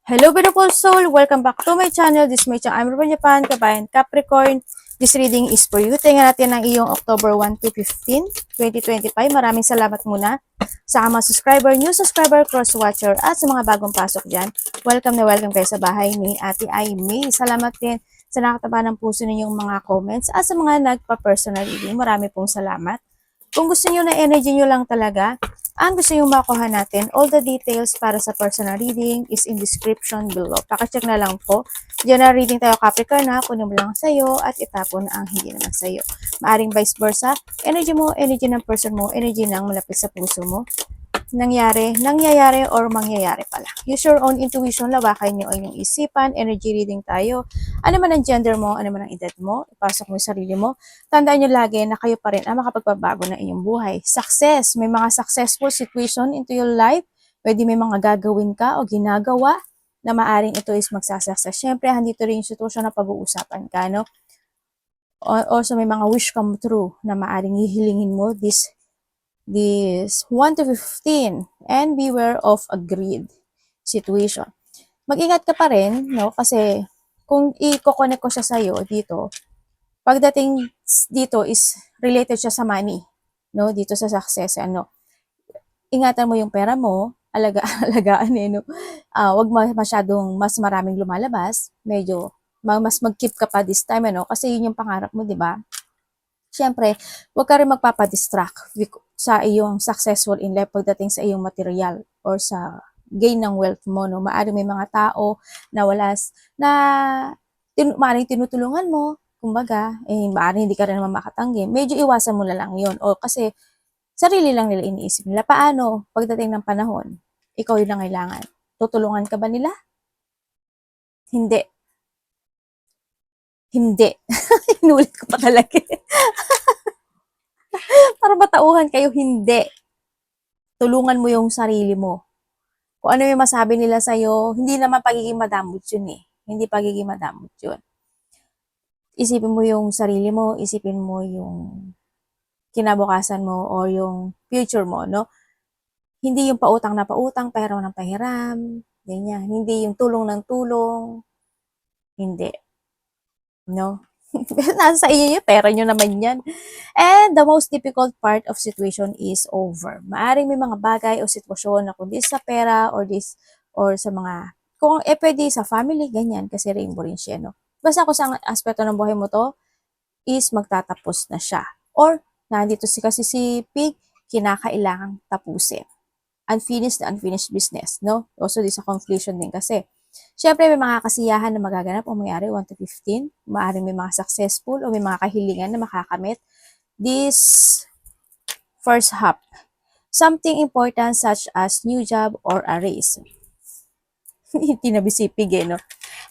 Hello beautiful soul! Welcome back to my channel. This is my channel. I'm Ruben Japan, Kabayan Capricorn. This reading is for you. Tingnan natin ang iyong October 1 to 15, 2025. Maraming salamat muna sa mga subscriber, new subscriber, cross-watcher, at sa mga bagong pasok dyan. Welcome na welcome kayo sa bahay ni Ate Aimee. Salamat din sa nakataba ng puso ninyong mga comments at sa mga nagpa-personal reading. Marami pong salamat. Kung gusto niyo na energy niyo lang talaga, ang gusto nyo makuha natin, all the details para sa personal reading is in description below. Pakicheck na lang po. General reading tayo, Capricorn, na kunin mo lang sa'yo at itapon ang hindi naman sa'yo. Maaring vice versa, energy mo, energy ng person mo, energy ng malapit sa puso mo. Nangyayari or mangyayari pala. Use your own intuition, lawakan nyo ang inyong isipan, energy reading tayo. Ano man ang gender mo, ano man ang edad mo, ipasok mo yung sarili mo. Tandaan nyo lagi na kayo pa rin ang makapagpabago ng inyong buhay. Success, may mga successful situation into your life. Pwede may mga gagawin ka o ginagawa na maaring ito is magsasuccess. Siyempre, handito rin yung sitwasyon na pag-uusapan ka, no? Also, may mga wish come true na maaring hihilingin mo this 1 to 15 and beware of a greed situation. Mag-ingat ka pa rin, no? Kasi kung i-connect ko siya sa'yo dito, pagdating dito is related siya sa money, no? Dito sa success, ano? Ingatan mo yung pera mo, alagaan no? Wag masyadong mas maraming lumalabas, medyo mas mag-keep ka pa this time, ano? Kasi yun yung pangarap mo, di ba? Siyempre, huwag ka rin magpapadistract sa iyong successful in life pagdating sa iyong material or sa gain ng wealth mo, no? Maaaring may mga tao na maaaring tinutulungan mo, kumbaga, maaaring hindi ka rin naman makatanggi. Medyo iwasan mo na lang yun. O kasi, sarili lang nila iniisip nila. Paano, pagdating ng panahon, ikaw yung nangailangan? Tutulungan ka ba nila? Hindi. Hindi. Inulit ko pa talaga. Para matauhan kayo, hindi. Tulungan mo yung sarili mo. Kung ano yung masabi nila sa'yo, hindi naman pagiging madamot yun eh. Hindi pagiging madamot yun. Isipin mo yung sarili mo, isipin mo yung kinabukasan mo or yung future mo, no? Hindi yung pautang na pautang, pahiram ng pahiram, ganyan. Hindi yung tulong ng tulong, hindi. No? Nasa sa inyo yung pera nyo naman yan. And the most difficult part of situation is over. Maaring may mga bagay o sitwasyon na kung this sa pera or sa mga, kung pwede sa family, ganyan, kasi rainbow rin siya, no? Basta kung sa aspeto ng buhay mo to, is magtatapos na siya. Or, nandito kasi si Pig, kinakailangang tapusin. Unfinished na unfinished business, no? Also, di sa conclusion din kasi. Siyempre, may mga kasiyahan na magaganap o mayari 1 to 15. Maaaring may mga successful o may mga kahilingan na makakamit. This first half, something important such as new job or a raise. Hindi na bisipig no?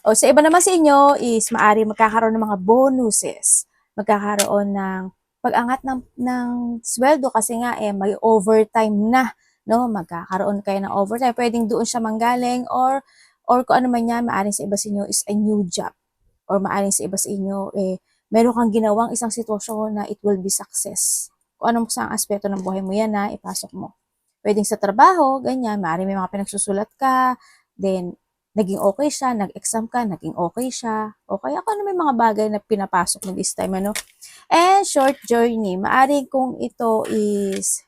O sa iba naman sa inyo is maari magkakaroon ng mga bonuses. Magkakaroon ng pag-angat ng sweldo kasi nga may overtime na, no? Magkakaroon kayo ng overtime. Pwedeng doon siya manggaling or kung ano man yan, maaaring sa iba sa inyo is a new job. Or maaaring sa iba sa inyo, meron kang ginawang isang sitwasyon na it will be success. Kung anong sa aspeto ng buhay mo yan na ipasok mo. Pwedeng sa trabaho, ganyan, maaaring may mga pinagsusulat ka, then naging okay siya, nag-exam ka, naging okay siya. O kaya kung ano may mga bagay na pinapasok mo this time, ano. And short journey, maaaring kung ito is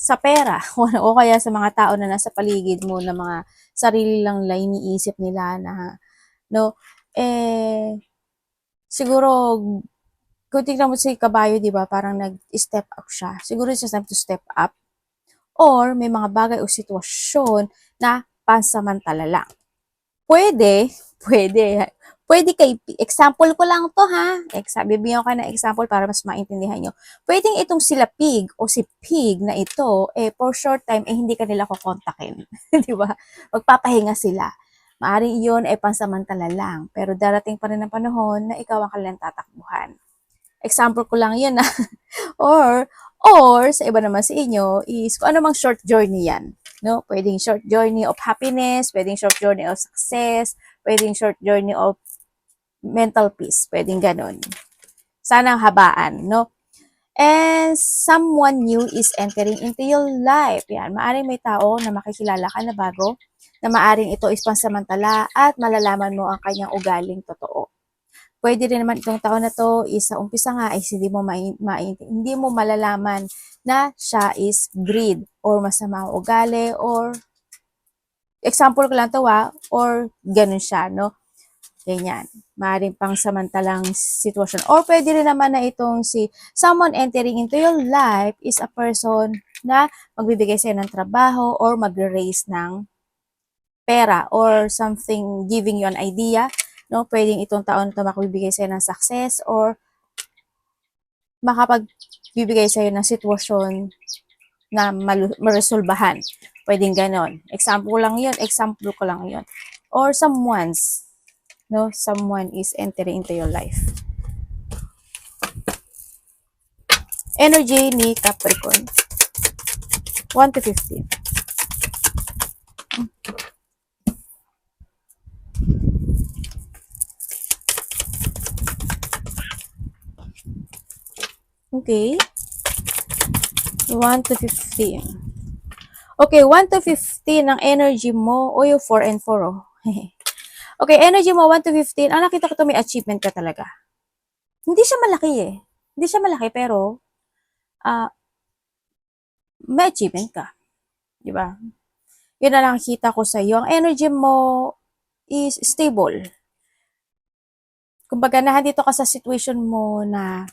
sa pera o kaya sa mga tao na nasa paligid mo na mga sarili lang iniisip nila na no siguro kung tingnan mo si kabayo, di ba, parang nag-step up siya. Siguro it's just time to step up or may mga bagay o sitwasyon na pansamantala lang. Pwede kay, example ko lang to ha, bibigyan ko ng example para mas maintindihan nyo. Pwedeng itong sila Pig o si Pig na ito, for short time, hindi ka nila kukontakin. Di ba? Magpapahinga sila. Maaring iyon pansamantala lang, pero darating pa rin ang panahon na ikaw ang kanilang tatakbuhan. Example ko lang yun or sa iba naman sa inyo is kung ano mang short journey yan. No? Pwedeng short journey of happiness, pwedeng short journey of success, pwedeng short journey of mental peace, pwedeng ganun. Sana habaan, no? And someone new is entering into your life. Yan, maaring may tao na makikilala ka na bago, na maaring ito is pansamantala at malalaman mo ang kanyang ugaling totoo. Pwede rin naman itong taon na to is sa umpisa nga is hindi mo malalaman na siya is greed or masama ang ugali or example ko lang to or ganun siya, no? Ganyan. Maaaring pang samantalang sitwasyon. Or pwede rin naman na itong si someone entering into your life is a person na magbibigay sa'yo ng trabaho or mag-raise ng pera or something giving you an idea, no? Pwedeng itong taon to magbibigay sa'yo ng success or makapagbibigay sa'yo ng sitwasyon na maresolbahan. Pwedeng ganon. Example ko lang yun. Or someone is entering into your life. Energy ni Capricorn. 1 to 15. Okay. 1 to 15. Okay, 1 to 15 ang energy mo. O yung 4 and 4, oh. Okay, energy mo 1 to 15. Nakita ko to may achievement ka talaga. Hindi siya malaki eh. Hindi siya malaki pero may achievement ka. Di ba? Yun na nakikita ko sa iyo. Ang energy mo is stable. Kumbaga, nandito ka sa situation mo na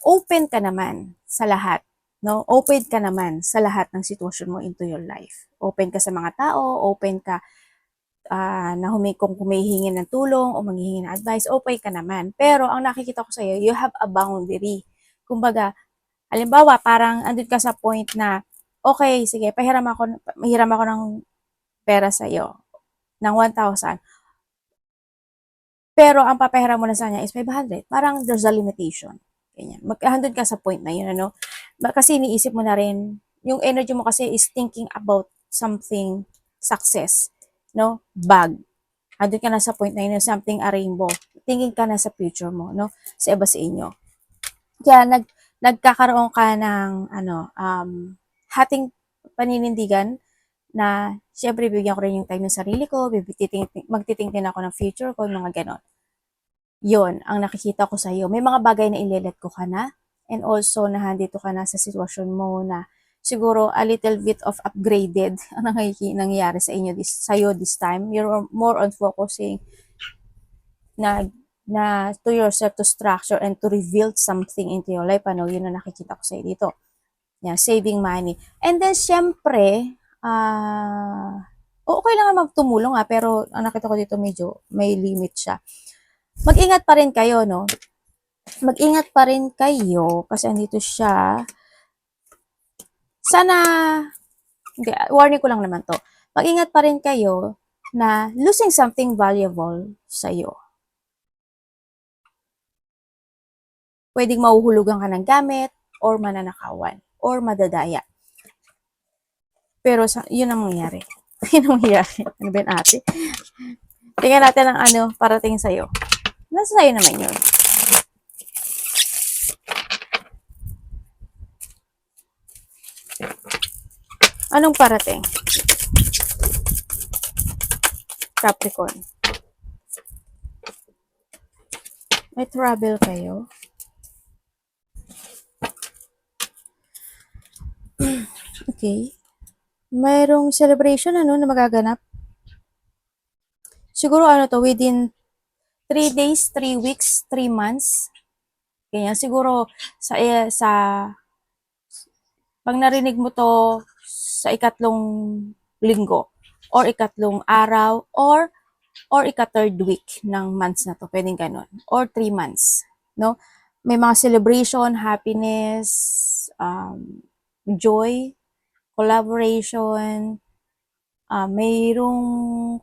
open ka naman sa lahat. No? Open ka naman sa lahat ng sitwasyon mo into your life. Open ka sa mga tao, open ka na kung humihingi ng tulong o manghihingi ng advice, open ka naman. Pero ang nakikita ko sa iyo, you have a boundary. Kumbaga, halimbawa, parang andun ka sa point na, okay, sige, mahiram ako ng pera sa iyo, ng 1,000. Pero ang papahiram mo na sa kanya is 500. Parang there's a limitation. Ganyan. Magkahandun ka sa point na yun, ano? Kasi iniisip mo na rin, yung energy mo kasi is thinking about something success, no? Bag. Handun ka na sa point na yun, something a rainbow. Thinking ka na sa future mo, no? Sa iba sa inyo. Kaya nagkakaroon ka ng hating paninindigan na syempre bibigyan ko rin yung time ng sarili ko, magtitingin ako ng future ko, mga ganon. Yon ang nakikita ko sa iyo. May mga bagay na ilelet ko ka na and also nahandito ka na sa sitwasyon mo na siguro a little bit of upgraded ang nangyayari sa inyo this time. You're more on focusing na to yourself to structure and to reveal something into your life. Yun ang nakikita ko sa iyo dito. Yan, saving money. And then syempre, okay lang naman tumulong pero ang nakita ko dito medyo may limit siya. Mag-ingat pa rin kayo, no? Mag-ingat pa rin kayo kasi andito siya. Sana, hindi, warning ko lang naman to. Mag-ingat pa rin kayo na losing something valuable sa iyo. Pwedeng mahuhulugan ka ng gamit or mananakawan or madadaya. Pero yun ang mangyayari. Yun ang mangyayari. Ano ba yun, ate? Tingnan natin ang parating sa'yo. Nasa sa'yo naman yun. Anong parating? Capricorn. May travel kayo. Okay. Mayroong celebration na magaganap. Siguro within 3 days, 3 weeks, 3 months. Ganyan. Siguro pag narinig mo to sa ikatlong linggo or ikatlong araw or ika-third week ng months na to. Pwedeng ganun. Or 3 months. No? May mga celebration, happiness, joy, collaboration, mayroong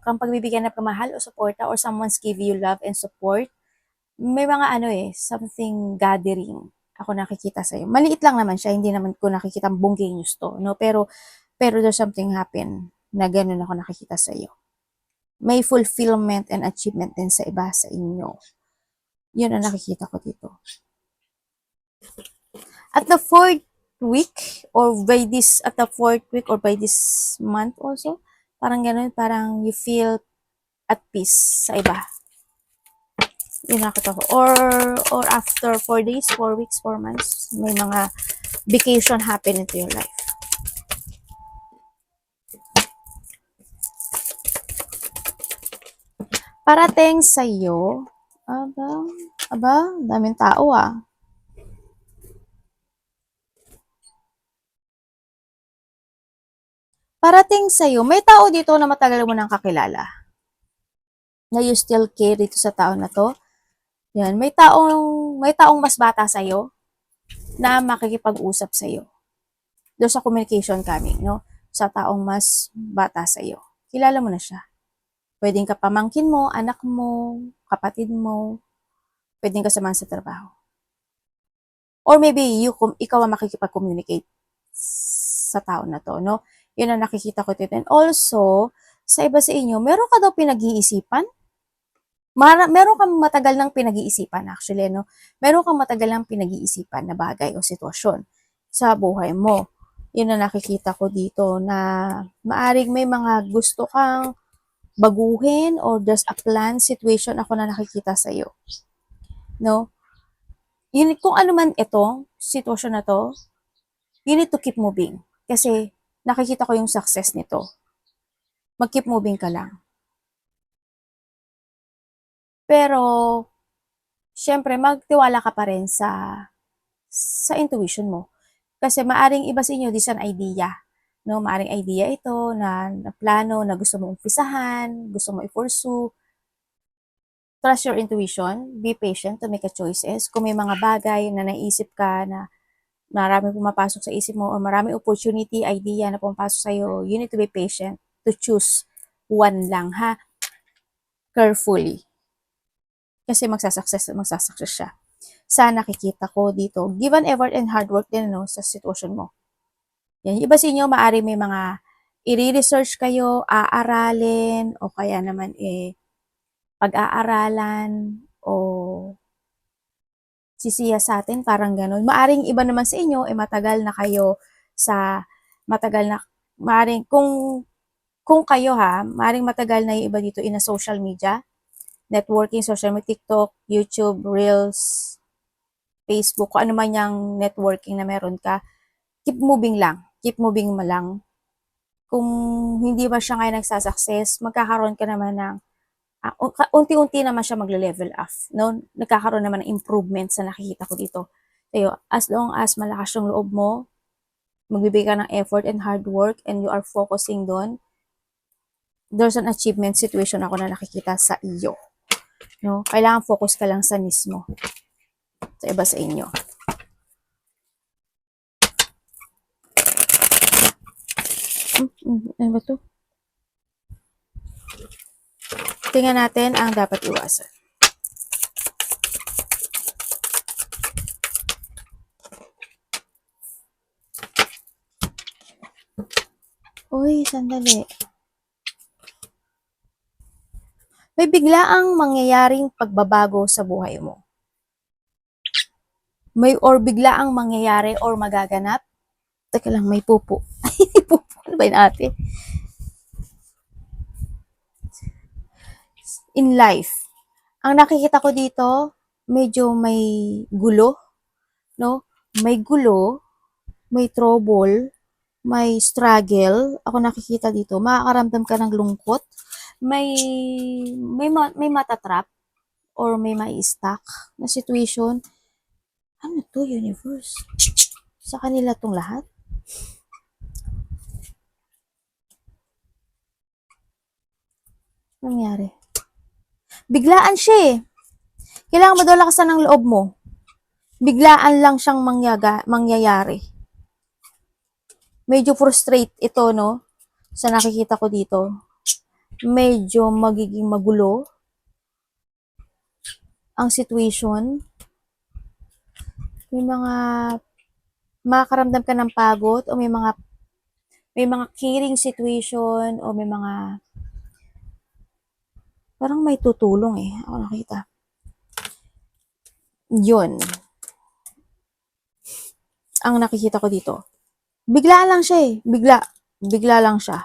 kang pagbibigyan ng pamahal o suporta or someone's give you love and support. May mga something gathering ako nakikita sa'yo. Maliit lang naman siya, hindi naman ko nakikita bongga news to, no? Pero there's something happen na ganun ako nakikita sa'yo. May fulfillment and achievement din sa iba sa inyo. Yun ang nakikita ko dito. At the fourth week, or by this, at the fourth week, or by this month also, parang ganun, parang you feel at peace sa iba. Yun nakita ko. Or after 4 days, 4 weeks, 4 months, may mga vacation happen into your life. Parating sa'yo, daming tao ah. Parating sa'yo, may tao dito na matagal mo nang kakilala. Na you still care dito sa tao na to. Yan, may taong mas bata sa'yo na makikipag-usap sa'yo. Doon sa communication coming, no? Sa taong mas bata sa'yo. Kilala mo na siya. Pwedeng ka pamangkin mo, anak mo, kapatid mo, pwedeng kasamahan sa trabaho. Or maybe ikaw ang makikipag-communicate sa tao na to, no? Yun ang nakikita ko dito. And also, sa iba sa inyo, meron ka daw pinag-iisipan? Meron kang matagal nang pinag-iisipan actually, no? Meron kang matagal nang pinag-iisipan na bagay o sitwasyon sa buhay mo. Yun ang nakikita ko dito na maaring may mga gusto kang baguhin or there's a plan situation ako na nakikita sa iyo. No? Yun, kung ano man ito, sitwasyon na to, you need to keep moving. Kasi nakikita ko yung success nito. Mag-keep moving ka lang. Pero, syempre, magtiwala ka pa rin sa intuition mo. Kasi maaring iba sa inyo, this an idea. No, maaring idea ito na plano na gusto mo umpisahan, gusto mo i-pursue. Trust your intuition, be patient to make a choices. Kung may mga bagay na naisip ka na maraming pumapasok sa isip mo or maraming opportunity, idea na pumapasok sa iyo, you need to be patient to choose one lang ha. Carefully. Kasi magsasucess siya. Sa nakikita ko dito, give an effort and hard work din no, sa sitwasyon mo. Yan, iba sa inyo, maaari may mga i-research kayo, aaralin, o kaya naman pag-aaralan, o sisiya sa atin, parang ganun. Maaring iba naman sa inyo, matagal na kayo maaring kung kayo ha, maaring matagal na yung iba dito in a social media, networking, social media, TikTok, YouTube, Reels, Facebook, kung ano man yung networking na meron ka, keep moving lang. Keep moving mo lang. Kung hindi ba siya ngayon nagsasucess, magkakaroon ka naman ng unti-unti naman siya magle-level up, no? Nagkakaroon naman ng improvement sa nakikita ko dito. Tayo, as long as malakas yung loob mo, magbibigay ka ng effort and hard work and you are focusing doon, there's an achievement situation ako na nakikita sa iyo. No? Kailangan focus ka lang sa mismo. Sa iba sa inyo. Ano ba to? Tingnan natin ang dapat iwasan. Uy, sandali. May biglaang mangyayaring pagbabago sa buhay mo. Or biglaang mangyayari or magaganap. Teka lang, may pupo. Pupo, ano ba yun ate? In life, ang nakikita ko dito, medyo may gulo, no? May gulo, may trouble, may struggle. Ako nakikita dito, makakaramdam ka ng lungkot, may matatrap or may mai-stuck na situation. Ano to, universe? Sa kanila tong lahat? Nangyari? Biglaan siya eh. Kailangan mo daw lakasan ng loob mo. Biglaan lang siyang mangyayari. Medyo frustrate ito, no? Sa nakikita ko dito. Medyo magiging magulo ang situation. May mga makakaramdam ka ng pagod o may mga caring situation o may mga parang may tutulong eh. Ako nakita. Yun. ang nakikita ko dito. Bigla lang siya eh. Bigla lang siya.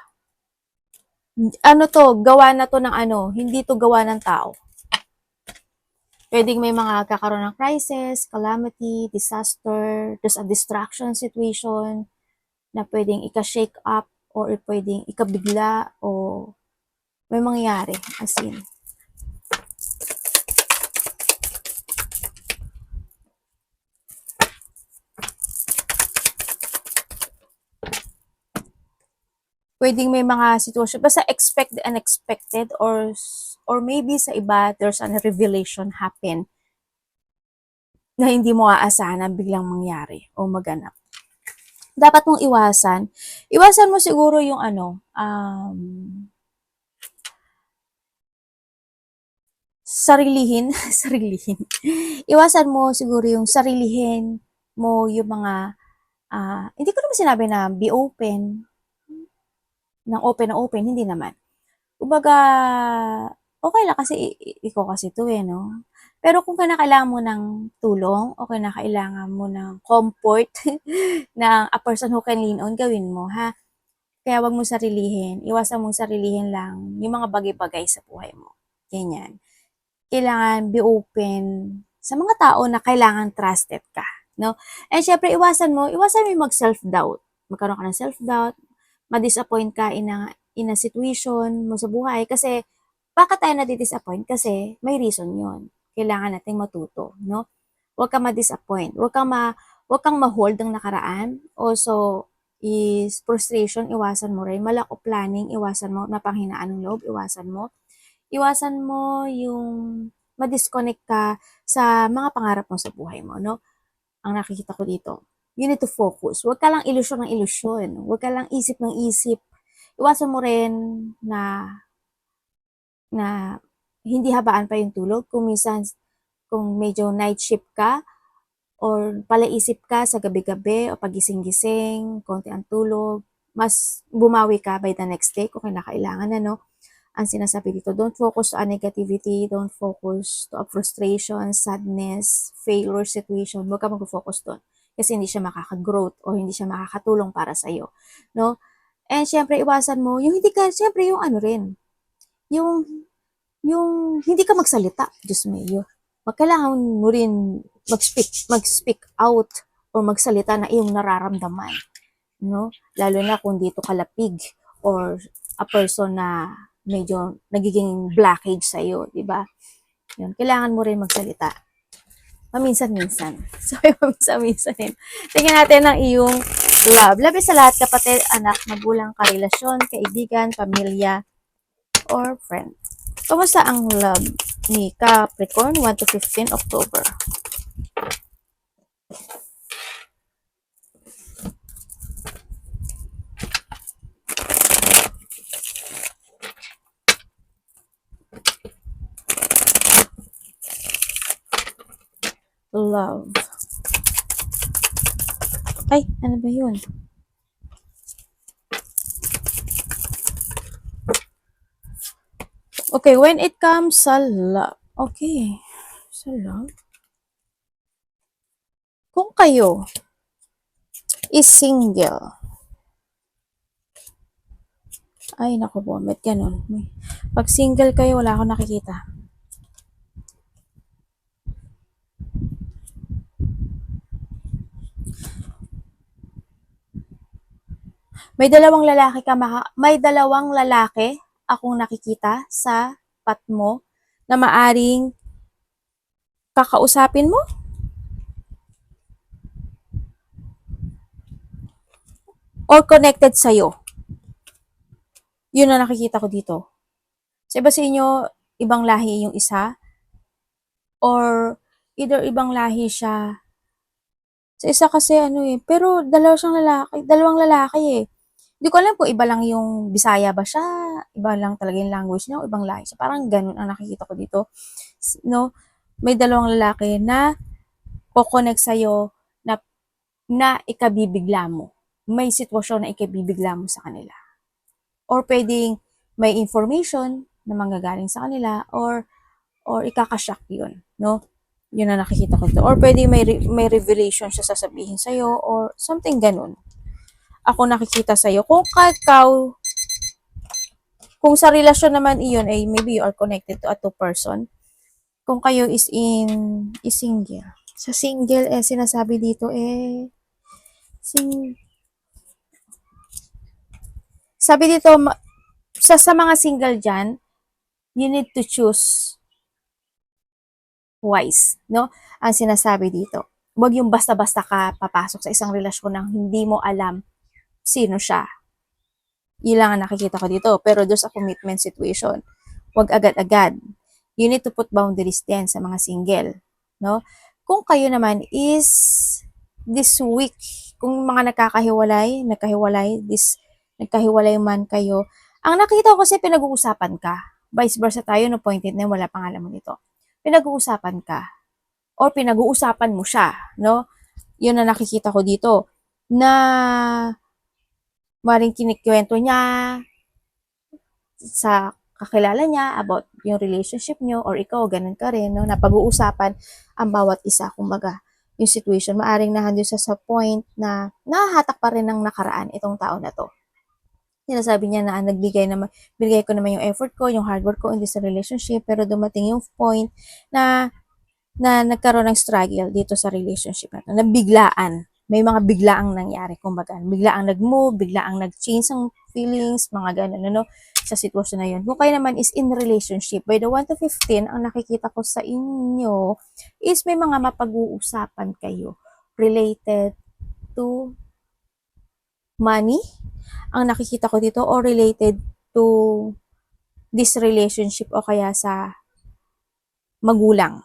Ano to, gawa na to ng ano, hindi to gawa ng tao. Pwedeng may mga kakaroon ng crisis, calamity, disaster, there's a distraction situation na pwedeng ika-shake up or pwedeng ikabigla o may mangyayari as in. Pwedeng may mga sitwasyon, basta expect the unexpected or maybe sa iba, there's a revelation happen na hindi mo aasahan na biglang mangyari o maganap. Dapat mong iwasan. Iwasan mo siguro yung ano, sarilihin. Iwasan mo siguro yung sarilihin mo yung mga, hindi ko naman sinabi na be open, ng open, hindi naman. Kumbaga, okay lang kasi ikaw kasi to eh, no? Pero kung kinakailangan mo ng tulong o kinakailangan mo ng comfort ng a person who can lean on, gawin mo, ha? Kaya wag mo sarilihin, iwasan mong sarilihin lang yung mga bagay-bagay sa buhay mo. Ganyan. Kailangan be open sa mga tao na kailangan trusted ka, no? And syempre, iwasan mo yung mag-self-doubt. Magkaroon ka ng self-doubt, ma-disappoint ka in a situation mo sa buhay kasi bakit tayo nadi-disappoint? Kasi may reason yun. Kailangan nating matuto, no? Huwag kang ma-disappoint. Huwag kang ma-hold ng nakaraan. Also, is frustration, iwasan mo rin. Lack of planning, iwasan mo. Napanghinaan ng loob, iwasan mo. Iwasan mo yung ma-disconnect ka sa mga pangarap mo sa buhay mo, no? Ang nakikita ko dito. You need to focus. Huwag ka lang ilusyon ng ilusyon. Huwag ka lang isip ng isip. Iwasan mo rin na hindi habaan pa yung tulog. Kung minsan, kung medyo night shift ka, or palaisip ka sa gabi-gabi, o pagising-gising, konti ang tulog, mas bumawi ka by the next day kung kinakailangan, ano. Ang sinasabi dito, don't focus on negativity, don't focus to frustration, sadness, failure situation. Huwag ka mag-focus doon. Kasi hindi siya makaka-growth o hindi siya makakatulong para sa'yo. No? And syempre, iwasan mo, yung hindi ka, syempre yung ano rin, yung hindi ka magsalita, Diyos mayo. Kailangan mo rin mag-speak out or magsalita na iyong nararamdaman, no? Lalo na kung dito kalapig or a person na medyo nagiging blockage sa iyo, di ba? Yun, kailangan mo rin magsalita. Paminsan-minsan. So, paminsan-minsan din. Tingnan natin ang iyong love. Love sa lahat, kapatid, anak, magulang, karelasyon, kaibigan, pamilya, or friend. Kamusta ang love ni Capricorn 1 to 15 October? Love. Ay, ano ba yun? Okay, when it comes sa love. Okay, sa love. Kung kayo is single, ay naku po, met ganun. Pag single kayo, wala akong nakikita. May dalawang lalaki akong nakikita sa pat mo na maaring kakausapin mo or connected sa'yo. Yun ang nakikita ko dito. Sa iba sa inyo, ibang lahi yung isa, or either ibang lahi siya. Sa isa kasi ano eh, pero dalawang lalaki eh. Hindi ko alam kung iba lang yung Bisaya ba siya, iba lang talaga yung language niya, o ibang lahi siya. Parang ganun ang nakikita ko dito. No? May dalawang lalaki na ko-connect sa'yo na ikabibigla mo. May sitwasyon na ikabibigla mo sa kanila. Or pwedeng may information na manggagaling sa kanila or ikakashock yun, no? Yun na nakikita ko dito. Or pwede may revelation siya sasabihin sa'yo or something ganun. Ako nakikita sa'yo. Kung ikaw, kung sa relasyon naman iyon ay maybe you are connected to a two person. Kung kayo is single. Sa single sinasabi dito sabi dito sa mga single dyan, you need to choose wise, no? Ang sinasabi dito. Huwag yung basta-basta ka papasok sa isang relasyon nang hindi mo alam sino siya. Yun lang ang nakikita ko dito. Pero doon sa commitment situation, huwag agad-agad. You need to put boundaries din sa mga single, no? Kung kayo naman is this week, kung mga nagkahiwalay man kayo, ang nakita ko kasi pinag-uusapan ka. Vice versa tayo, no, pointed na wala pang alam mo nito. Pinag-uusapan ka or pinag-uusapan mo siya, no? Yun na nakikita ko dito na maring kinikwento niya sa kakilala niya about yung relationship niyo or ikaw, ganun ka rin, no? Napag-uusapan ang bawat isa, kumbaga, yung situation. Maaring nandun sa point na nahahatak pa rin ng nakaraan itong tao na to. Sinasabi niya na binigay ko naman yung effort ko, yung hard work ko in this relationship, pero dumating yung point na nagkaroon ng struggle dito sa relationship na to, na biglaan. May mga biglaang nangyari, kumbaga. Biglaang nag-move, biglaang nag-change ang feelings, mga ganun, ano, sa sitwasyon na yun. Kung kayo naman is in relationship, by the 1 to 15, ang nakikita ko sa inyo is may mga mapag-uusapan kayo related to money, ang nakikita ko dito, or related to this relationship o kaya sa magulang.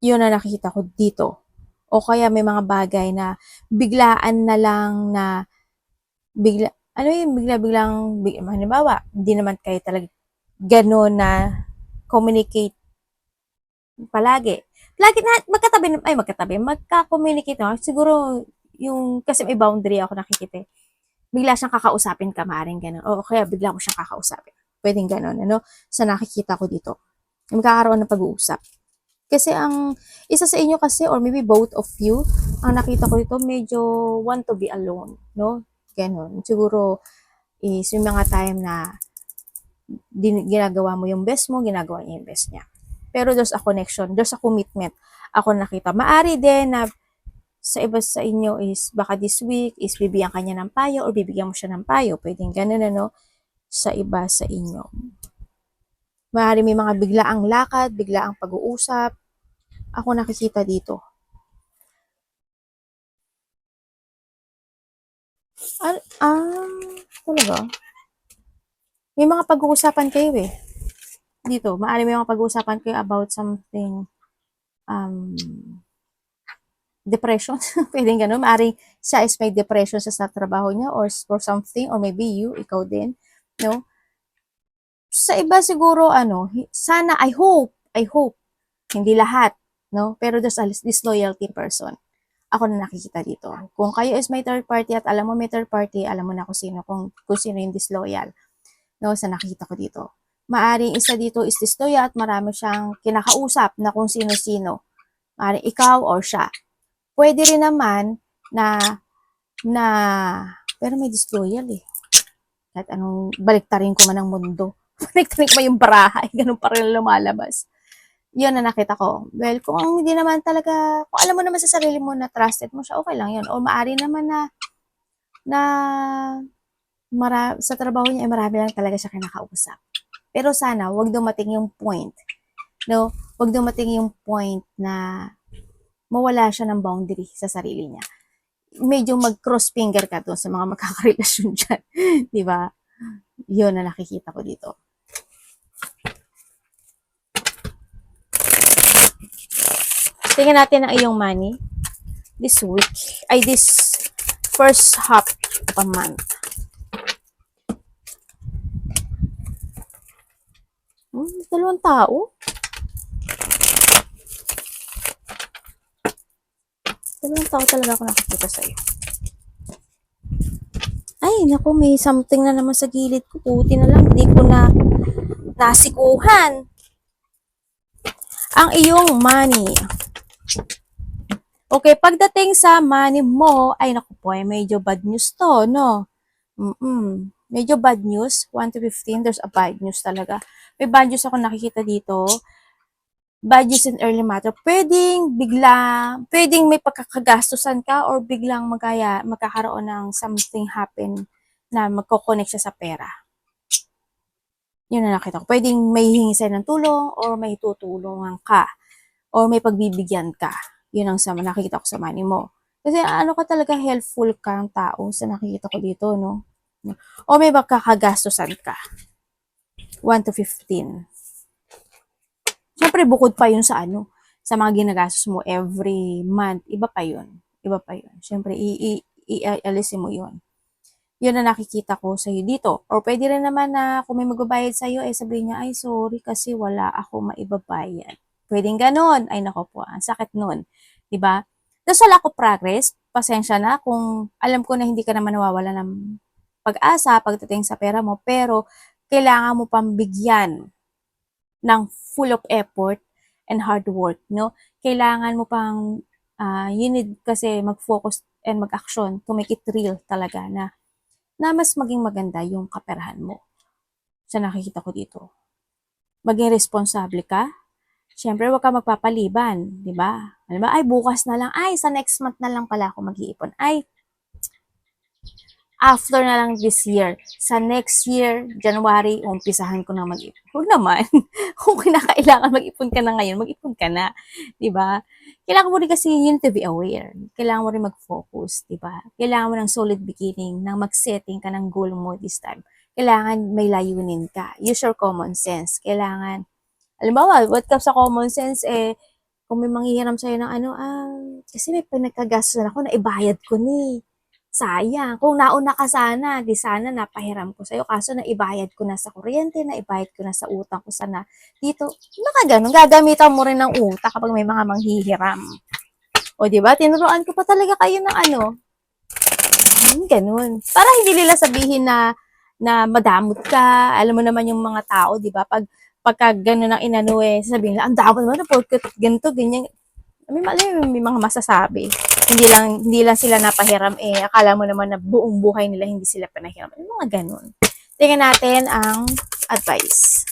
Yun na nakikita ko dito. O kaya may mga bagay na biglaan na lang na biglang, halimbawa, hindi naman kayo talaga gano'n na communicate palagi. Lagi na magka-communicate na. Siguro, kasi may boundary ako nakikita. Bigla siyang kakausapin ka, maaaring gano'n. O kaya bigla ko siyang kakausapin. Pwedeng gano'n, ano? Sa nakikita ko dito. Magkakaroon ng pag-uusap. Kasi ang isa sa inyo kasi, or maybe both of you, ang nakita ko dito, medyo want to be alone, no? Ganon. Siguro, is yung mga time na ginagawa mo yung best mo, ginagawa niya yung best niya. Pero there's a connection, there's a commitment. Ako nakita. Maari din na sa iba sa inyo is baka this week is bibigyan kanya ng payo or bibigyan mo siya ng payo. Pwedeng ganun, ano, sa iba sa inyo. Maari may mga biglaang lakad, biglaang pag-uusap. Ako nakikita dito. Talaga? May mga pag-uusapan kayo eh. Dito, maari may mga pag-uusapan kayo about something, depression. Pwedeng ganun. Maaaring siya is may depression sa trabaho niya or for something, or maybe ikaw din, no? Sa iba siguro, sana, I hope, hindi lahat, no? Pero there's a disloyalty person. Ako na nakikita dito. Kung kayo is may third party at alam mo may third party, alam mo na kung sino yung disloyal, no? Sa nakikita ko dito. Maaring isa dito is disloyal at marami siyang kinakausap na kung sino-sino. Maaring ikaw or siya. Pwede rin naman pero may disloyal eh. Kahit anong baliktarin ko man ang mundo. Baliktarin ko man yung baraha, ganun pa rin lumalabas. Yun na nakita ko. Well, kung hindi naman talaga, kung alam mo naman sa sarili mo na trusted mo siya, okay lang yun. O maari naman sa trabaho niya, marami lang talaga siya kinakausap. Pero sana, wag dumating yung point, no? Wag dumating yung point na mawala siya ng boundary sa sarili niya. Medyo mag-cross finger ka doon sa mga magkakarelasyon dyan. Di ba? Yun na nakikita ko dito. Tingnan natin ang iyong money this week. This first half of a month. Dalawang tao. Dalawang tao talaga ako nakikita sa'yo. Ay, naku, may something na naman sa gilid ko. Puti na lang, hindi ko na nasikuhan. ang iyong money. Okay, pagdating sa money mo, ay naku po, ay medyo bad news to, no? Medyo bad news, 1 to 15, there's a bad news talaga. May bad news ako nakikita dito. Bad news in early matter. Pwedeng may pagkakagastusan ka or biglang magkakaroon ng something happen na magkoconnect siya sa pera. Yun na nakita ko. Pwedeng may hingi sa'yo ng tulong or may tutulungan ka or may pagbibigyan ka. Yun ang nakikita ko sa money mo. Kasi ano ka talaga, helpful kang tao sa nakikita ko dito, no? O may magkakagastusan ka. 1 to 15. Siyempre, bukod pa yun sa sa mga ginagastos mo every month. Iba pa yun. Siyempre, ialisin mo yun. Yun na nakikita ko sa'yo dito. Or pwede rin naman na kung may magbabayad sa'yo, sabihin niya, ay sorry kasi wala ako maibabayad. Pwedeng ganon. Ay nako po, ang sakit nun. Diba? Tapos wala ko progress. Pasensya na kung alam ko na hindi ka naman nawawala ng pag-asa pagdating sa pera mo, pero kailangan mo pang bigyan ng full of effort and hard work, no? Kailangan mo pang, you need kasi mag-focus and mag-action to make it real talaga na mas maging maganda yung kaperahan mo. Sa nakikita ko dito. Maging responsable ka. Siyempre, huwag ka magpapaliban, di ba? Alam ba, ay bukas na lang, ay sa next month na lang pala ako mag-iipon. Ay, after na lang this year. Sa next year, January, umpisahan ko na mag-ipon. Huwag naman. Kung kinakailangan mag-ipon ka na ngayon, mag-ipon ka na. Diba? Kailangan mo rin kasi yun to be aware. Kailangan mo rin mag-focus. Diba? Kailangan mo ng solid beginning, nang mag-setting ka ng goal mo this time. Kailangan may layunin ka. Use your common sense. Kailangan, alam mo ba, what comes sa common sense, kung may manghihiram sa'yo ng kasi may pinagkagastos na ako na ibayad ko ni. Sayang. Kung nauna ka sana, di sana napahiram ko sa'yo. Kaso naibayad ko na sa kuryente, naibayad ko na sa utang ko sana dito. Baka ganun, gagamitan mo rin ng utang kapag may mga manghihiram. O di ba? Tinuruan ko pa talaga kayo ng ganun. Para hindi nila sabihin na madamot ka. Alam mo naman yung mga tao, di ba? Pagka ganun ang sasabihin nila, ang damot naman na porket ganito, ganyan. May mga masasabi. Hindi lang sila napahiram, akala mo naman na buong buhay nila hindi sila pinahiram. May mga ganun. Tingnan natin ang advice.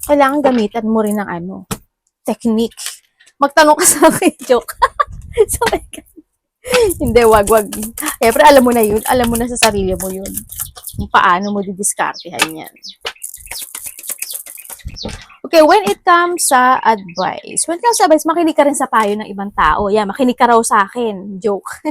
Kailangan gamitan mo rin ng technique. Magtanong ka sa akin, joke. So, hindi, wag. Siyempre, alam mo na yun. Alam mo na sa sarili mo yun. Kung paano mo didiskartehan yan. Okay, when it comes sa advice, makinig ka rin sa payo ng ibang tao. Yeah, makinig ka raw sa akin. Joke.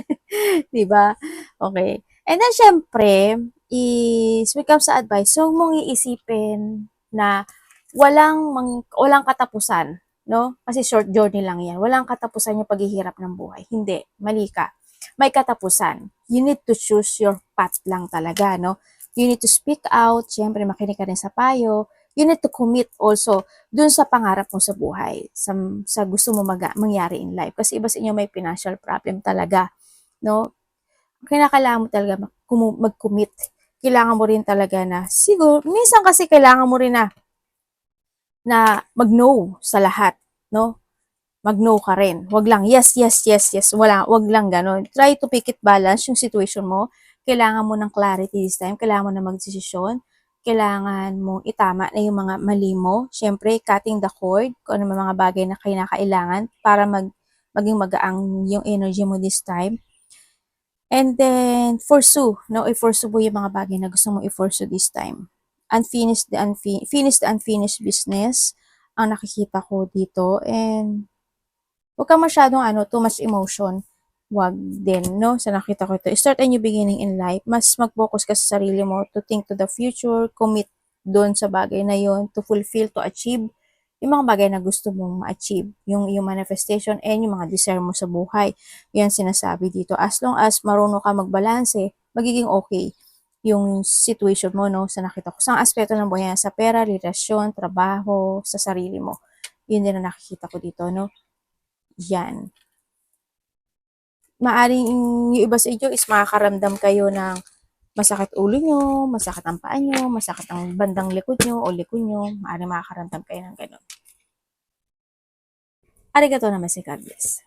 Diba? Okay. And then, syempre, when it comes sa advice, so mong iisipin na walang katapusan, no? Kasi short journey lang yan. Walang katapusan yung paghihirap ng buhay. Hindi. Mali ka. May katapusan. You need to choose your path lang talaga, no? You need to speak out. Syempre, makinig ka rin sa payo. You need to commit also dun sa pangarap mo sa buhay, sa gusto mo mangyari in life. Kasi iba sa inyo may financial problem talaga, no? Kailangan mo talaga mag-commit. Kailangan mo rin talaga na, siguro, minsan kasi kailangan mo rin na mag-no sa lahat, no? Mag-no ka rin. Wag lang, yes. Wag lang ganon. Try to pick it balance yung situation mo. Kailangan mo ng clarity this time. Kailangan mo na magdesisyon. Kailangan mong itama na yung mga mali mo. Siyempre, cutting the cord, kung ano mga bagay na kinakailangan para maging magaang yung energy mo this time. And then, pursue, no? I-pursue mo yung mga bagay na gusto mong i-pursue this time. Finish the unfinished business ang nakikita ko dito. And, huwag kang masyadong too much emotion. Wag din, no? Sa nakita ko ito. Start a new beginning in life. Mas mag-focus ka sa sarili mo to think to the future, commit doon sa bagay na yon, to fulfill, to achieve yung mga bagay na gusto mong ma-achieve. Yung manifestation and yung mga desire mo sa buhay. Yan sinasabi dito. As long as marunong ka magbalanse, magiging okay yung situation mo, no? Sa nakita ko. Sa aspeto ng buhay, sa pera, relasyon, trabaho, sa sarili mo. Yun din ang nakikita ko dito, no? Yan. Maaring yung iba sa inyo is makakaramdam kayo ng masakit ulo nyo, masakit ang paa nyo, masakit ang bandang likod nyo o likod nyo. Maaring makakaramdam kayo ng ganun. Arigatou naman si God bless.